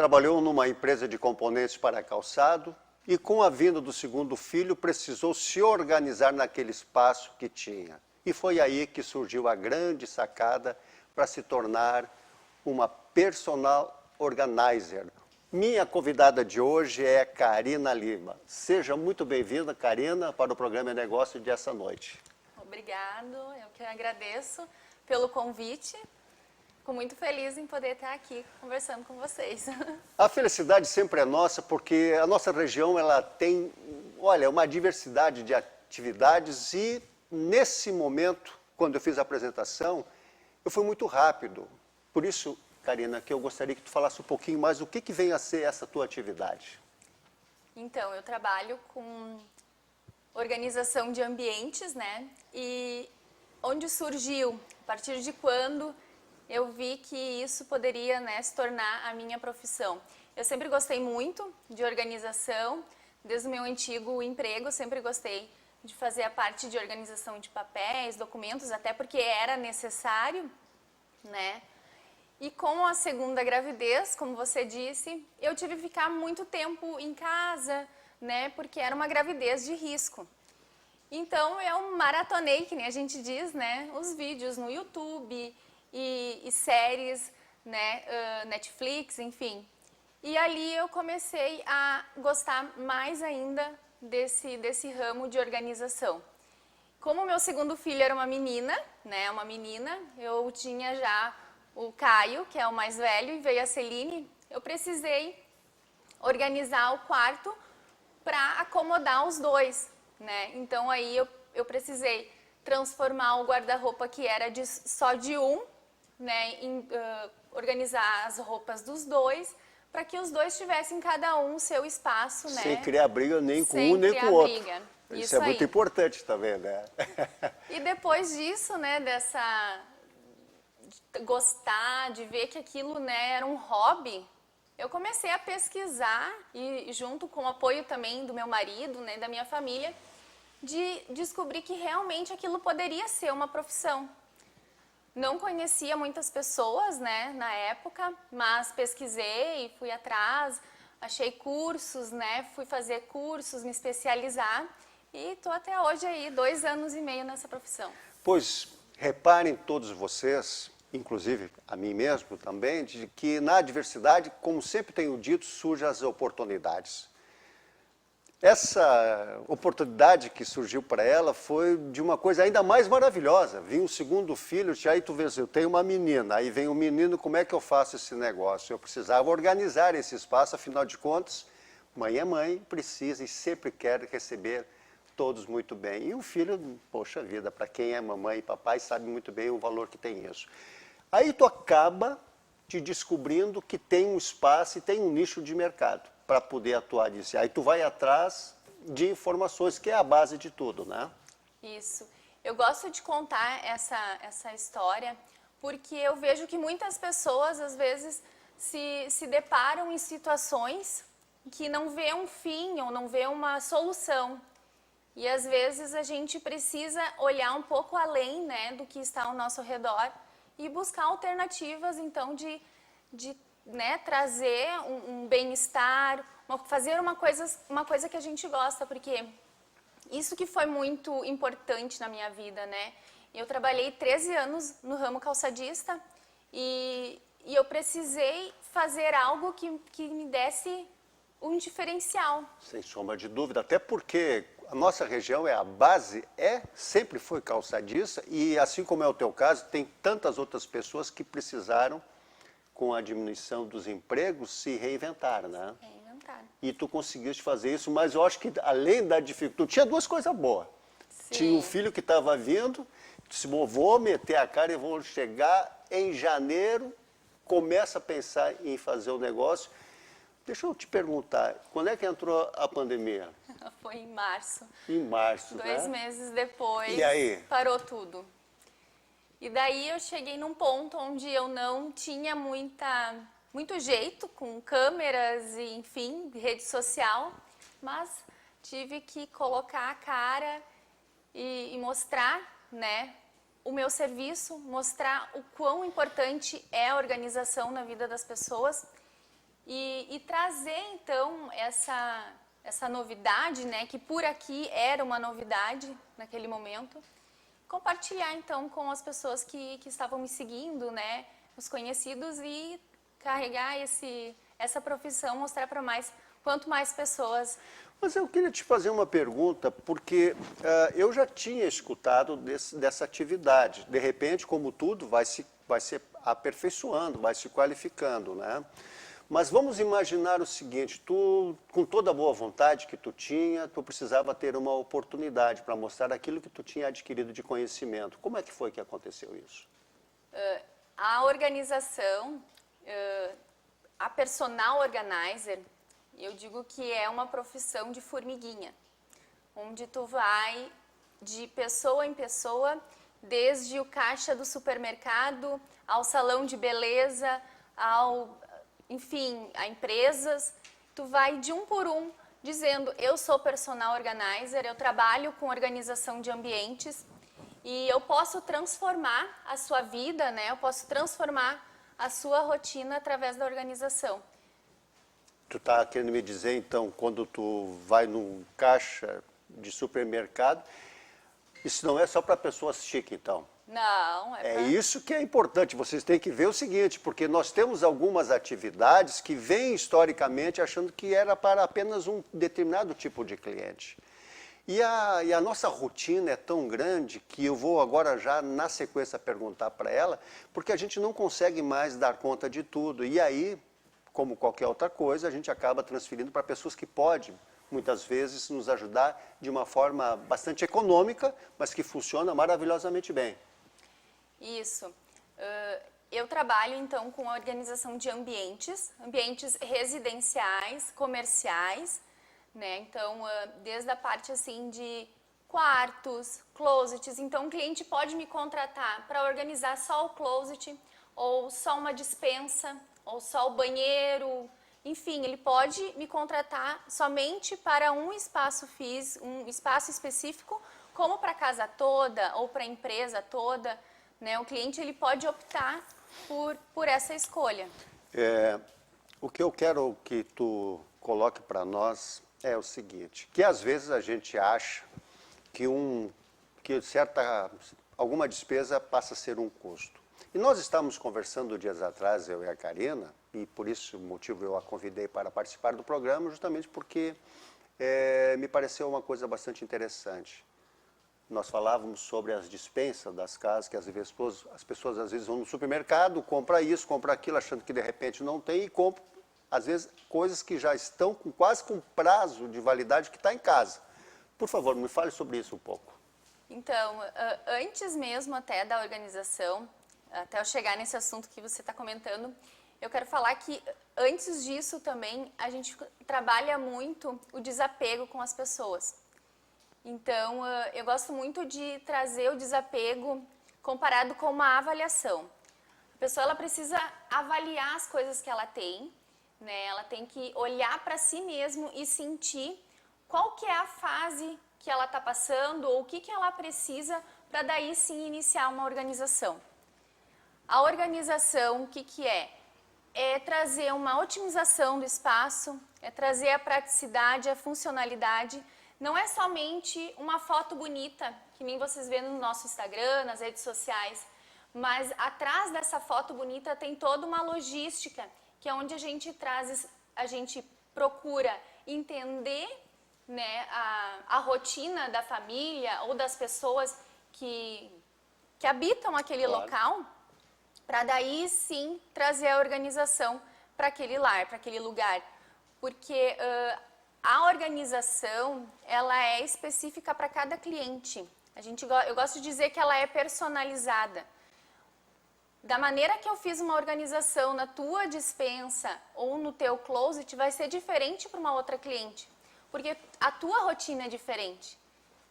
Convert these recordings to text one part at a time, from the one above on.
trabalhou numa empresa de componentes para calçado e, com a vinda do segundo filho, precisou se organizar naquele espaço que tinha. E foi aí que surgiu a grande sacada para se tornar uma personal organizer. Minha convidada de hoje é Karina Lima. Seja muito bem-vinda, Karina, para o programa Negócio dessa noite. Obrigado, eu que agradeço pelo convite. Fico muito feliz em poder estar aqui conversando com vocês. A felicidade sempre é nossa, porque a nossa região ela tem, olha, uma diversidade de atividades e nesse momento, quando eu fiz a apresentação, eu fui muito rápido. Por isso, Karina, que eu gostaria que tu falasse um pouquinho mais o que vem a ser essa tua atividade. Então, eu trabalho com organização de ambientes, né? E onde surgiu, a partir de quando eu vi que isso poderia, né, se tornar a minha profissão. Eu sempre gostei muito de organização, desde o meu antigo emprego, sempre gostei de fazer a parte de organização de papéis, documentos, até porque era necessário, né? E com a segunda gravidez, como você disse, eu tive que ficar muito tempo em casa, né? Porque era uma gravidez de risco. Então eu maratonei, que nem a gente diz, né? Os vídeos no YouTube e séries, né? Netflix, enfim. E ali eu comecei a gostar mais ainda desse ramo de organização. Como o meu segundo filho era uma menina, né? Uma menina, eu tinha já o Caio, que é o mais velho, e veio a Celine, eu precisei organizar o quarto para acomodar os dois, né? Então aí eu precisei transformar o guarda-roupa que era só de um, né? Organizar as roupas dos dois, para que os dois tivessem cada um o seu espaço, né? Sem criar briga nem com Sem um nem com o outro. briga. Isso é muito aí. importante também, né? E depois disso, né, de gostar, de ver que aquilo, né, era um hobby, eu comecei a pesquisar e junto com o apoio também do meu marido, né, da minha família, de descobrir que realmente aquilo poderia ser uma profissão. Não conhecia muitas pessoas, né, na época, mas pesquisei, fui atrás, achei cursos, né, fui fazer cursos, me especializar e estou até hoje aí, 2 anos e meio nessa profissão. Pois reparem todos vocês, inclusive a mim mesmo também, de que na adversidade, como sempre tenho dito, surgem as oportunidades. Essa oportunidade que surgiu para ela foi de uma coisa ainda mais maravilhosa. Vinha o segundo filho, aí tu vês, eu tenho uma menina, aí vem o menino, como é que eu faço esse negócio? Eu precisava organizar esse espaço, afinal de contas, mãe é mãe, precisa e sempre quer receber todos muito bem. E o filho, poxa vida, para quem é mamãe e papai, sabe muito bem o valor que tem isso. Aí tu acaba te descobrindo que tem um espaço e tem um nicho de mercado para poder atuar nisso. Aí tu vai atrás de informações, que é a base de tudo, né? Isso. Eu gosto de contar essa história porque eu vejo que muitas pessoas, às vezes, se deparam em situações que não vê um fim ou não vê uma solução. E, às vezes, a gente precisa olhar um pouco além, né, do que está ao nosso redor e buscar alternativas, então, de né, trazer um bem-estar, fazer uma coisa que a gente gosta, porque isso que foi muito importante na minha vida, né? Eu trabalhei 13 anos no ramo calçadista e eu precisei fazer algo que me desse um diferencial. Sem sombra de dúvida, até porque a nossa região a base sempre foi calçadista e assim como é o teu caso, tem tantas outras pessoas que precisaram, com a diminuição dos empregos, se reinventar, né? Reinventar. E tu conseguiste fazer isso, mas eu acho que além da dificuldade, tinha duas coisas boas. Sim. Tinha um filho que estava vindo, disse, vou meter a cara e vou chegar em janeiro, começa a pensar em fazer o negócio. Deixa eu te perguntar, quando é que entrou a pandemia? Foi em março. Em março, 2 meses depois, E aí? parou tudo. E daí eu cheguei num ponto onde eu não tinha muito jeito com câmeras e, enfim, rede social, mas tive que colocar a cara e mostrar, né, o meu serviço, mostrar o quão importante é a organização na vida das pessoas. e trazer então essa novidade, né, que por aqui era uma novidade naquele momento, compartilhar então com as pessoas que estavam me seguindo, né, os conhecidos, e carregar essa profissão, mostrar para quanto mais pessoas. Mas eu queria te fazer uma pergunta, porque eu já tinha escutado dessa atividade. De repente, como tudo, vai se aperfeiçoando, vai se qualificando, né? Mas vamos imaginar o seguinte, tu, com toda a boa vontade que tu tinha, tu precisava ter uma oportunidade para mostrar aquilo que tu tinha adquirido de conhecimento. Como é que foi que aconteceu isso? A organização, a personal organizer, eu digo que é uma profissão de formiguinha, onde tu vai de pessoa em pessoa, desde o caixa do supermercado, ao salão de beleza, enfim, a empresas, tu vai de um por um dizendo, eu sou personal organizer, eu trabalho com organização de ambientes e eu posso transformar a sua vida, né? Eu posso transformar a sua rotina através da organização. Tu está querendo me dizer, então, quando tu vai num caixa de supermercado, isso não é só para pessoas chiques, então? Não, é isso que é importante, vocês têm que ver o seguinte, porque nós temos algumas atividades que vêm historicamente achando que era para apenas um determinado tipo de cliente. E a nossa rotina é tão grande que eu vou agora já na sequência perguntar para ela, porque a gente não consegue mais dar conta de tudo. E aí, como qualquer outra coisa, a gente acaba transferindo para pessoas que podem, muitas vezes, nos ajudar de uma forma bastante econômica, mas que funciona maravilhosamente bem. Isso. Eu trabalho, então, com a organização de ambientes residenciais, comerciais, né? Então, desde a parte, assim, de quartos, closets. Então, o cliente pode me contratar para organizar só o closet, ou só uma despensa, ou só o banheiro. Enfim, ele pode me contratar somente para um espaço físico, um espaço específico, como para a casa toda ou para a empresa toda. Né, o cliente ele pode optar por essa escolha. O que eu quero que tu coloque para nós é o seguinte, que às vezes a gente acha que alguma despesa passa a ser um custo. E nós estávamos conversando dias atrás, eu e a Karina, e por esse motivo eu a convidei para participar do programa, justamente porque me pareceu uma coisa bastante interessante. Nós falávamos sobre as dispensas das casas, que às vezes as pessoas às vezes vão no supermercado, compram isso, compram aquilo, achando que de repente não tem, e compram, às vezes, coisas que já estão quase com prazo de validade que está em casa. Por favor, me fale sobre isso um pouco. Então, antes mesmo até da organização, até eu chegar nesse assunto que você está comentando, eu quero falar que antes disso também a gente trabalha muito o desapego com as pessoas. Então, eu gosto muito de trazer o desapego comparado com uma avaliação. A pessoa ela precisa avaliar as coisas que ela tem, né? Ela tem que olhar para si mesmo e sentir qual que é a fase que ela está passando ou o que ela precisa para daí sim iniciar uma organização. A organização, o que é? É trazer uma otimização do espaço, é trazer a praticidade, a funcionalidade. Não é somente uma foto bonita, que nem vocês vêem no nosso Instagram, nas redes sociais, mas atrás dessa foto bonita tem toda uma logística, que é onde a gente procura entender, né, a rotina da família ou das pessoas que habitam aquele local, para daí sim trazer a organização para aquele lar, para aquele lugar. Porque a organização, ela é específica para cada cliente. Eu gosto de dizer que ela é personalizada. Da maneira que eu fiz uma organização na tua despensa ou no teu closet, vai ser diferente para uma outra cliente. Porque a tua rotina é diferente.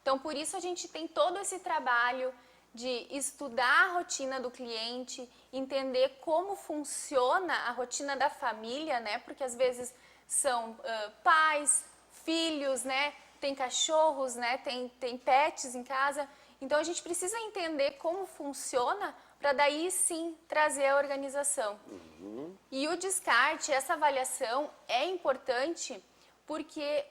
Então, por isso a gente tem todo esse trabalho de estudar a rotina do cliente, entender como funciona a rotina da família, né? Porque às vezes são pais, filhos, né? Tem cachorros, né? Tem pets em casa. Então a gente precisa entender como funciona para daí sim trazer a organização. E o descarte, essa avaliação é importante porque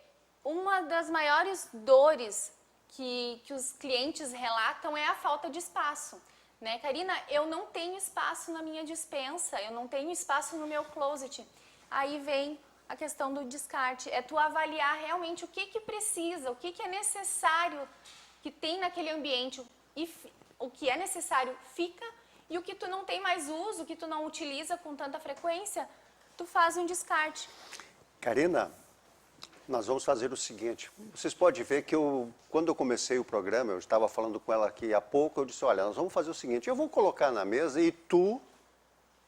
uma das maiores dores que os clientes relatam é a falta de espaço. Né, Karina, eu não tenho espaço na minha despensa, eu não tenho espaço no meu closet. Aí vem a questão do descarte, é tu avaliar realmente o que precisa, o que é necessário que tem naquele ambiente, e o que é necessário fica, e o que tu não tem mais uso, o que tu não utiliza com tanta frequência, tu faz um descarte. Karina, nós vamos fazer o seguinte, vocês podem ver que quando eu comecei o programa, eu estava falando com ela aqui há pouco, eu disse, olha, nós vamos fazer o seguinte, eu vou colocar na mesa e tu,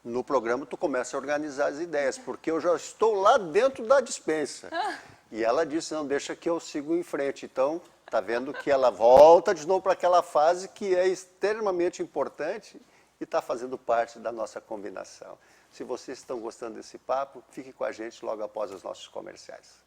no programa, tu começa a organizar as ideias, porque eu já estou lá dentro da despensa. E ela disse, não, deixa que eu sigo em frente. Então, tá vendo que ela volta de novo para aquela fase que é extremamente importante e está fazendo parte da nossa combinação. Se vocês estão gostando desse papo, fique com a gente logo após os nossos comerciais.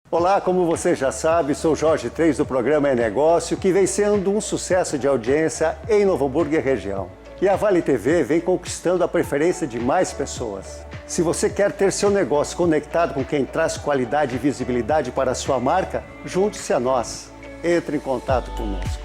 Olá, como você já sabe, sou Jorge 3 do programa É Negócio, que vem sendo um sucesso de audiência em Novo Hamburgo e região. E a Vale TV vem conquistando a preferência de mais pessoas. Se você quer ter seu negócio conectado com quem traz qualidade e visibilidade para a sua marca, junte-se a nós. Entre em contato conosco.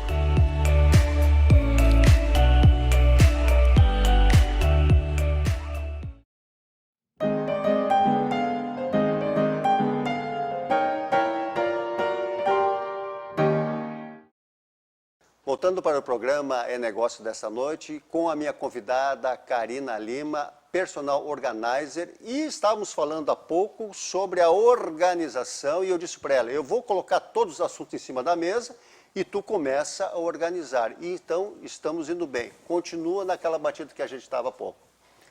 Voltando para o programa É Negócio dessa noite, com a minha convidada Karina Lima, personal organizer, e estávamos falando há pouco sobre a organização, e eu disse para ela, eu vou colocar todos os assuntos em cima da mesa e tu começa a organizar. E então estamos indo bem. Continua naquela batida que a gente estava há pouco,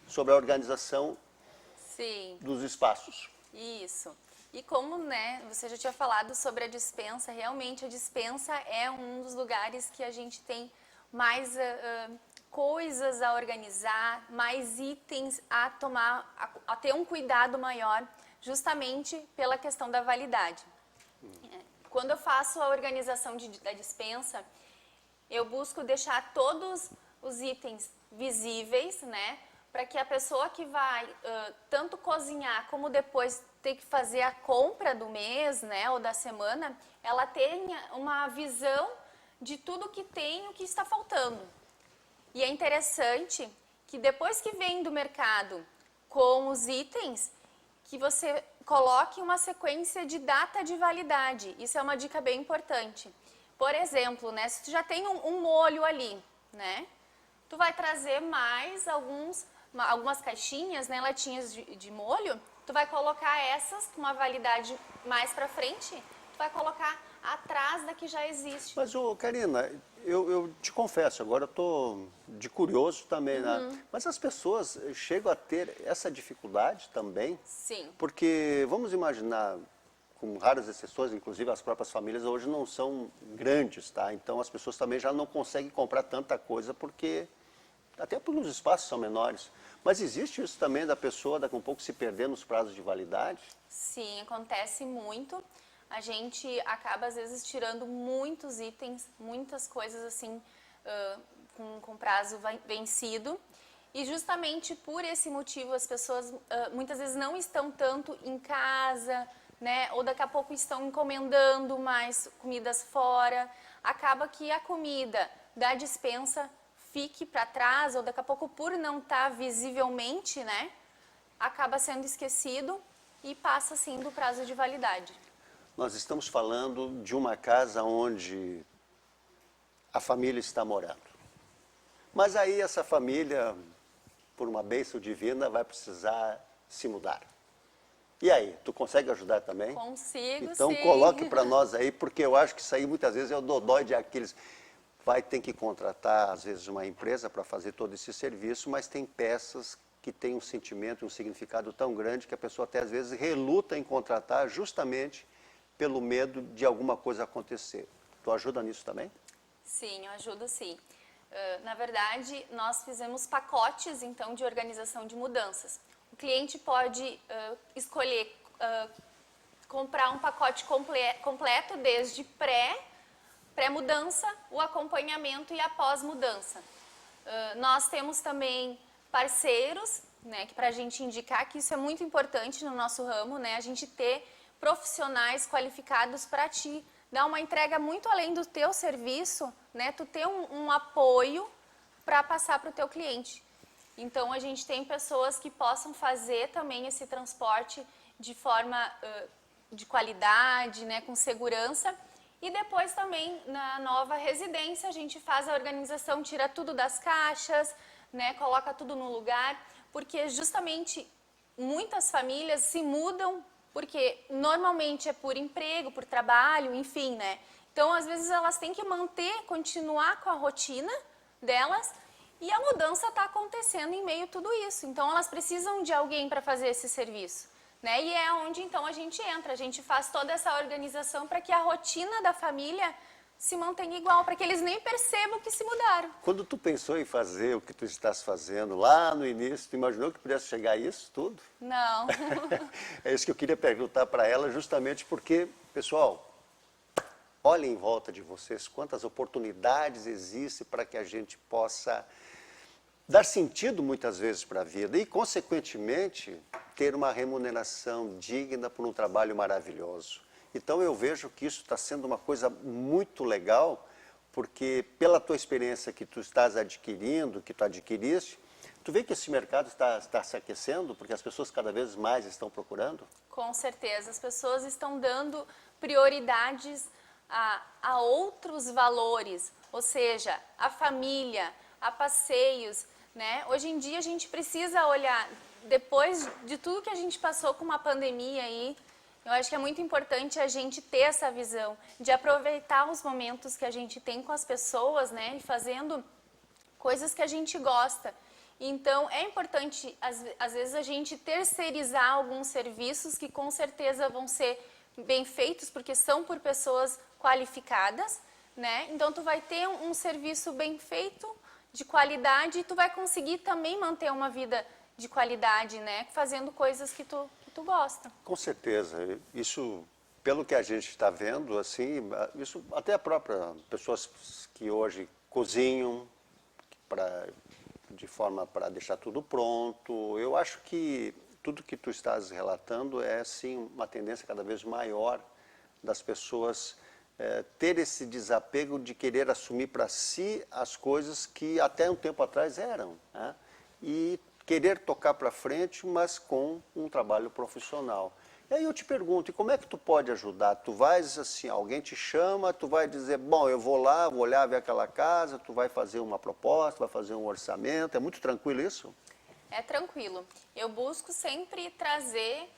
sobre a organização dos espaços. Isso. E como, né, você já tinha falado sobre a despensa, realmente a despensa é um dos lugares que a gente tem mais coisas a organizar, mais itens a tomar, a ter um cuidado maior, justamente pela questão da validade. Quando eu faço a organização da despensa, eu busco deixar todos os itens visíveis, né, para que a pessoa que vai tanto cozinhar como depois ter que fazer a compra do mês, né, ou da semana, ela tenha uma visão de tudo que tem e o que está faltando. E é interessante que depois que vem do mercado com os itens, que você coloque uma sequência de data de validade. Isso é uma dica bem importante. Por exemplo, né, se tu já tem um molho ali, né, tu vai trazer mais algumas caixinhas, né, latinhas de molho, tu vai colocar essas com uma validade mais para frente, tu vai colocar atrás da que já existe. Mas, Karina, eu te confesso, agora eu estou de curioso também, né? Mas as pessoas chegam a ter essa dificuldade também? Sim. Porque, vamos imaginar, com raras exceções, inclusive as próprias famílias hoje não são grandes, tá? Então as pessoas também já não conseguem comprar tanta coisa porque, até porque os espaços são menores. Mas existe isso também da pessoa daqui a um pouco se perder nos prazos de validade? Sim, acontece muito. A gente acaba, às vezes, tirando muitos itens, muitas coisas assim, com prazo vencido. E justamente por esse motivo, as pessoas muitas vezes não estão tanto em casa, né? Ou daqui a pouco estão encomendando mais comidas fora. Acaba que a comida da despensa fique para trás, ou daqui a pouco, por não estar visivelmente, né? Acaba sendo esquecido e passa, assim, do prazo de validade. Nós estamos falando de uma casa onde a família está morando. Mas aí essa família, por uma bênção divina, vai precisar se mudar. E aí, tu consegue ajudar também? Consigo, então, sim. Então coloque para nós aí, porque eu acho que isso aí muitas vezes é o dodói de Aquiles. Vai ter que contratar, às vezes, uma empresa para fazer todo esse serviço, mas tem peças que têm um sentimento, um significado tão grande que a pessoa até às vezes reluta em contratar justamente pelo medo de alguma coisa acontecer. Tu ajuda nisso também? Sim, eu ajudo sim. Na verdade, nós fizemos pacotes, então, de organização de mudanças. o cliente pode escolher comprar um pacote completo desde pré-mudança, o acompanhamento e a pós-mudança. Nós temos também parceiros, né, que para a gente indicar que isso é muito importante no nosso ramo, né, a gente ter profissionais qualificados para te dar uma entrega muito além do teu serviço, né, tu ter um apoio para passar para o teu cliente. Então, a gente tem pessoas que possam fazer também esse transporte de forma de qualidade, né, com segurança. E depois também, na nova residência, a gente faz a organização, tira tudo das caixas, né, coloca tudo no lugar, porque justamente muitas famílias se mudam porque normalmente é por emprego, por trabalho, enfim, né? Então, às vezes, elas têm que continuar com a rotina delas, e a mudança está acontecendo em meio a tudo isso. Então, elas precisam de alguém para fazer esse serviço, né? E é onde, então, a gente entra. A gente faz toda essa organização para que a rotina da família se mantenha igual, para que eles nem percebam que se mudaram. Quando tu pensou em fazer o que tu estás fazendo lá no início, tu imaginou que pudesse chegar a isso tudo? Não. É isso que eu queria perguntar para ela, justamente porque, pessoal, olhem em volta de vocês quantas oportunidades existem para que a gente possa dar sentido muitas vezes para a vida e, consequentemente, ter uma remuneração digna por um trabalho maravilhoso. Então eu vejo que isso está sendo uma coisa muito legal, porque pela tua experiência que tu estás adquirindo, que tu adquiriste, tu vê que esse mercado está se aquecendo, porque as pessoas cada vez mais estão procurando? Com certeza, as pessoas estão dando prioridades a outros valores, ou seja, a família, a passeios, né? Hoje em dia a gente precisa olhar, depois de tudo que a gente passou com uma pandemia aí, eu acho que é muito importante a gente ter essa visão de aproveitar os momentos que a gente tem com as pessoas, né? E fazendo coisas que a gente gosta. Então, é importante, às vezes, a gente terceirizar alguns serviços que com certeza vão ser bem feitos, porque são por pessoas qualificadas, né? Então, tu vai ter um serviço bem feito, de qualidade, e tu vai conseguir também manter uma vida de qualidade, né? Fazendo coisas que tu gosta. Com certeza. Isso, pelo que a gente está vendo, assim, isso até a própria pessoas que hoje cozinham de forma para deixar tudo pronto. Eu acho que tudo que tu estás relatando é, sim, uma tendência cada vez maior das pessoas ter esse desapego de querer assumir para si as coisas que até um tempo atrás eram, né? E querer tocar para frente, mas com um trabalho profissional. E aí eu te pergunto, e como é que tu pode ajudar? Tu vais assim, alguém te chama, tu vai dizer, bom, eu vou lá, vou olhar, ver aquela casa, tu vai fazer uma proposta, vai fazer um orçamento, é muito tranquilo isso? É tranquilo. Eu busco sempre trazer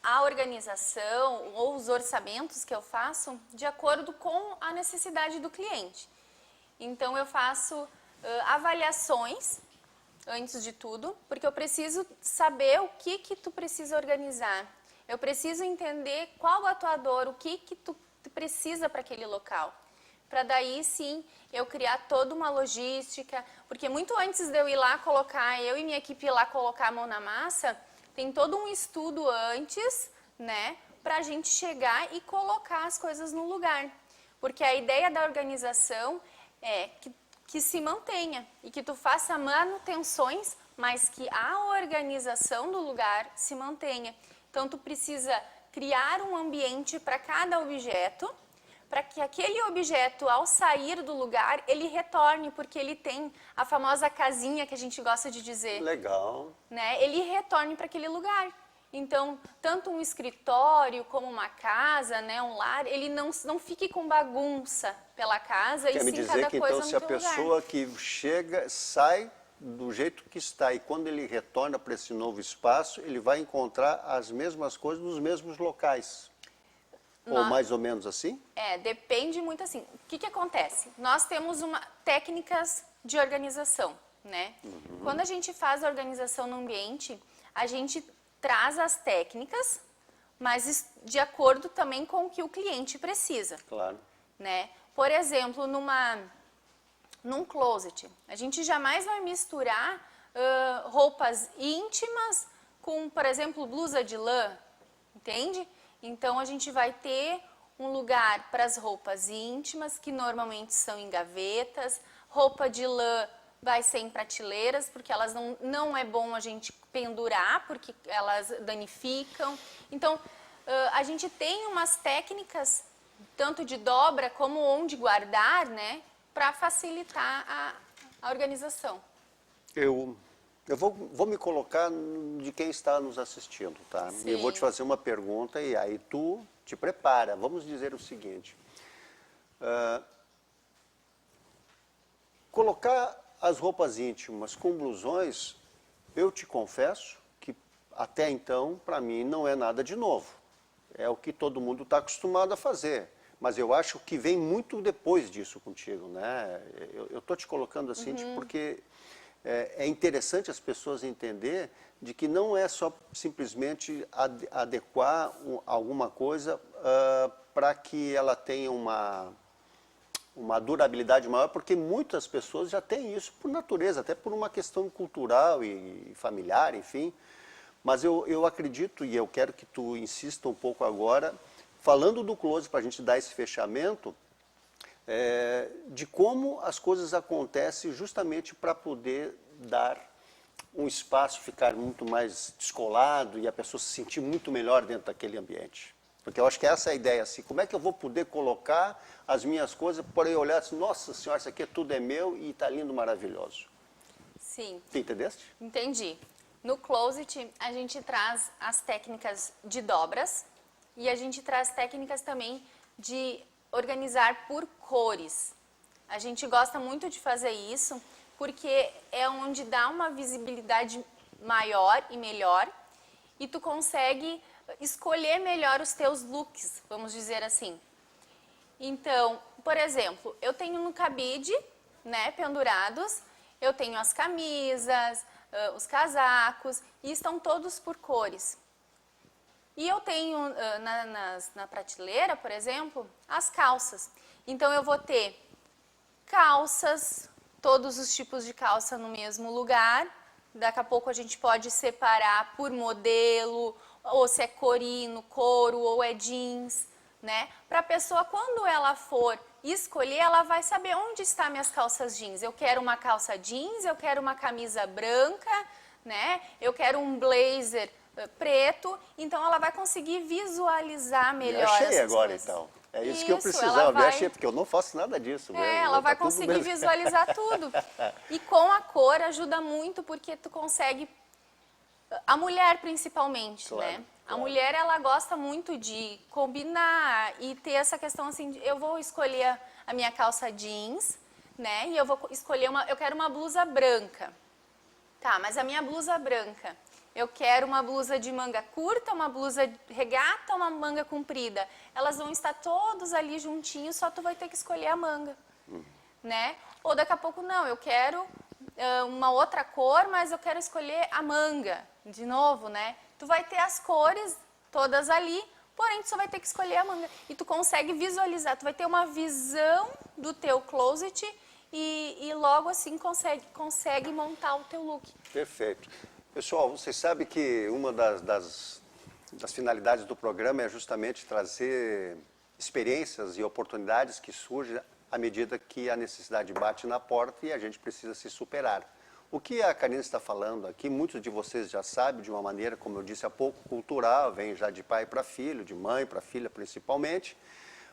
a organização ou os orçamentos que eu faço de acordo com a necessidade do cliente. Então eu faço avaliações antes de tudo, porque eu preciso saber o que tu precisa organizar. Eu preciso entender qual a tua dor, o que tu precisa para aquele local. Para daí sim eu criar toda uma logística, porque muito antes de eu ir lá colocar, eu e minha equipe ir lá colocar a mão na massa, tem todo um estudo antes, né, para a gente chegar e colocar as coisas no lugar. Porque a ideia da organização é que se mantenha e que tu faça manutenções, mas que a organização do lugar se mantenha. Então, tu precisa criar um ambiente para cada objeto, para que aquele objeto, ao sair do lugar, ele retorne, porque ele tem a famosa casinha que a gente gosta de dizer. Legal. Né? Ele retorne para aquele lugar. Então, tanto um escritório como uma casa, né, um lar, ele não fique com bagunça pela casa. Quer e me sim dizer cada que coisa então se no a teu pessoa lugar. que chega, sai do jeito que está e quando ele retorna para esse novo espaço, ele vai encontrar as mesmas coisas nos mesmos locais? Ou mais ou menos assim? Depende muito assim. O que acontece? Nós temos técnicas de organização, né? Quando a gente faz a organização no ambiente, a gente traz as técnicas, mas de acordo também com o que o cliente precisa. Claro. Né? Por exemplo, num closet, a gente jamais vai misturar roupas íntimas com, por exemplo, blusa de lã, entende? Então a gente vai ter um lugar para as roupas íntimas, que normalmente são em gavetas. Roupa de lã vai ser em prateleiras, porque elas não é bom a gente pendurar, porque elas danificam. Então, a gente tem umas técnicas, tanto de dobra como onde guardar, né, para facilitar a organização. Eu vou me colocar de quem está nos assistindo, tá? Sim. Eu vou te fazer uma pergunta e aí tu te prepara. Vamos dizer o seguinte. Colocar as roupas íntimas com blusões, eu te confesso que até então, para mim, não é nada de novo. É o que todo mundo está acostumado a fazer. Mas eu acho que vem muito depois disso contigo, né? Eu estou te colocando assim porque é interessante as pessoas entender de que não é só simplesmente adequar alguma coisa para que ela tenha uma durabilidade maior, porque muitas pessoas já têm isso por natureza, até por uma questão cultural e familiar, enfim. Mas eu acredito, e eu quero que tu insista um pouco agora, falando do close, para a gente dar esse fechamento, de como as coisas acontecem justamente para poder dar um espaço, ficar muito mais descolado e a pessoa se sentir muito melhor dentro daquele ambiente. Porque eu acho que essa é a ideia, assim, como é que eu vou poder colocar as minhas coisas, por aí olhar assim, nossa senhora, isso aqui tudo é meu e está lindo, maravilhoso. Sim. Tu entendeste? Entendi. No closet, a gente traz as técnicas de dobras e a gente traz técnicas também de organizar por cores. A gente gosta muito de fazer isso porque é onde dá uma visibilidade maior e melhor e tu consegue escolher melhor os teus looks, vamos dizer assim. Então, por exemplo, eu tenho no cabide, né, pendurados, eu tenho as camisas, os casacos, e estão todos por cores. E eu tenho na prateleira, por exemplo, as calças. Então eu vou ter calças, todos os tipos de calça no mesmo lugar. Daqui a pouco a gente pode separar por modelo, ou se é corino, couro, ou é jeans, né? Para a pessoa, quando ela for escolher, ela vai saber onde estão minhas calças jeans. Eu quero uma calça jeans, eu quero uma camisa branca, né? Eu quero um blazer preto, então ela vai conseguir visualizar melhor Me achei essas agora, coisas. então. É isso que eu Ela precisava, me vai... achei, porque eu não faço nada disso. ela vai tá tudo conseguir mesmo. visualizar tudo. E com a cor ajuda muito, porque tu consegue... A mulher, principalmente, Claro, né? A claro. mulher, ela gosta muito de combinar e ter essa questão assim, eu vou escolher a minha calça jeans, né? E eu vou escolher eu quero uma blusa branca. Tá, mas a minha blusa branca, eu quero uma blusa de manga curta, uma blusa regata, uma manga comprida. Elas vão estar todos ali juntinhos, só tu vai ter que escolher a manga, né? Ou daqui a pouco, não, eu quero uma outra cor, mas eu quero escolher a manga, de novo, né? Tu vai ter as cores todas ali, porém tu só vai ter que escolher a manga. E tu consegue visualizar, tu vai ter uma visão do teu closet e logo assim consegue montar o teu look. Perfeito. Pessoal, vocês sabem que uma das finalidades do programa é justamente trazer experiências e oportunidades que surgem à medida que a necessidade bate na porta e a gente precisa se superar. O que a Karina está falando aqui, muitos de vocês já sabem de uma maneira, como eu disse há pouco, cultural, vem já de pai para filho, de mãe para filha principalmente,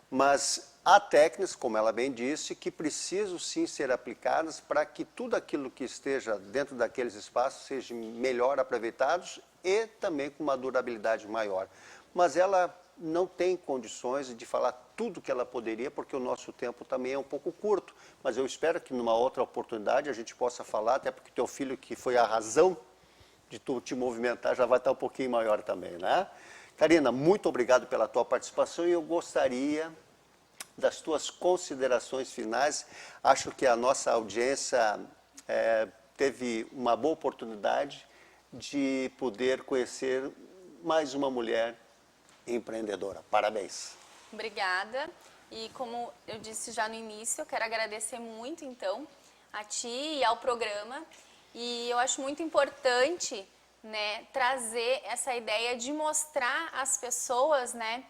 mas há técnicas, como ela bem disse, que precisam sim ser aplicadas para que tudo aquilo que esteja dentro daqueles espaços seja melhor aproveitados e também com uma durabilidade maior. Mas ela não tem condições de falar tudo que ela poderia, porque o nosso tempo também é um pouco curto. Mas eu espero que numa outra oportunidade a gente possa falar, até porque teu filho, que foi a razão de tu te movimentar, já vai estar um pouquinho maior também, né? Karina, muito obrigado pela tua participação e eu gostaria das tuas considerações finais. Acho que a nossa audiência teve uma boa oportunidade de poder conhecer mais uma mulher empreendedora. Parabéns. Obrigada. E como eu disse já no início, eu quero agradecer muito, então, a ti e ao programa. E eu acho muito importante, né, trazer essa ideia de mostrar às pessoas, né,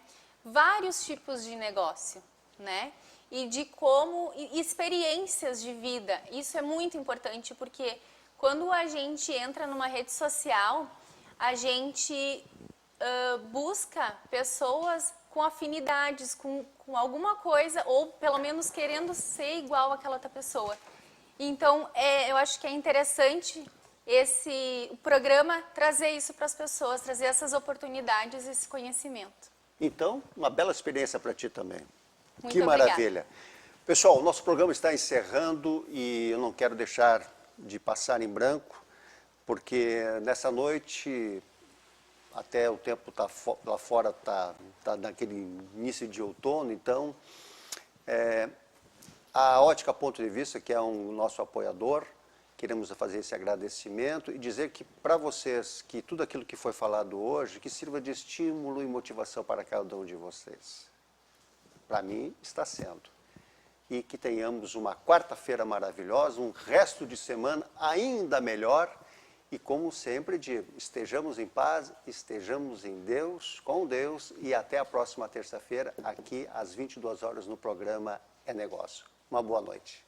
vários tipos de negócio, né, e de como, experiências de vida. Isso é muito importante porque quando a gente entra numa rede social, a gente busca pessoas com afinidades, com alguma coisa, ou pelo menos querendo ser igual àquela outra pessoa. Então, eu acho que é interessante o programa trazer isso para as pessoas, trazer essas oportunidades, esse conhecimento. Então, uma bela experiência para ti também. Muito Que obrigada. maravilha. Pessoal, o nosso programa está encerrando e eu não quero deixar de passar em branco, porque nessa noite, até o tempo lá fora está naquele início de outono, então a Ótica Ponto de Vista, que é um nosso apoiador, queremos fazer esse agradecimento e dizer que para vocês, que tudo aquilo que foi falado hoje, que sirva de estímulo e motivação para cada um de vocês. Para mim, está sendo. E que tenhamos uma quarta-feira maravilhosa, um resto de semana ainda melhor. E como sempre digo, estejamos em paz, estejamos em Deus, com Deus, e até a próxima terça-feira, aqui às 22 horas no programa É Negócio. Uma boa noite.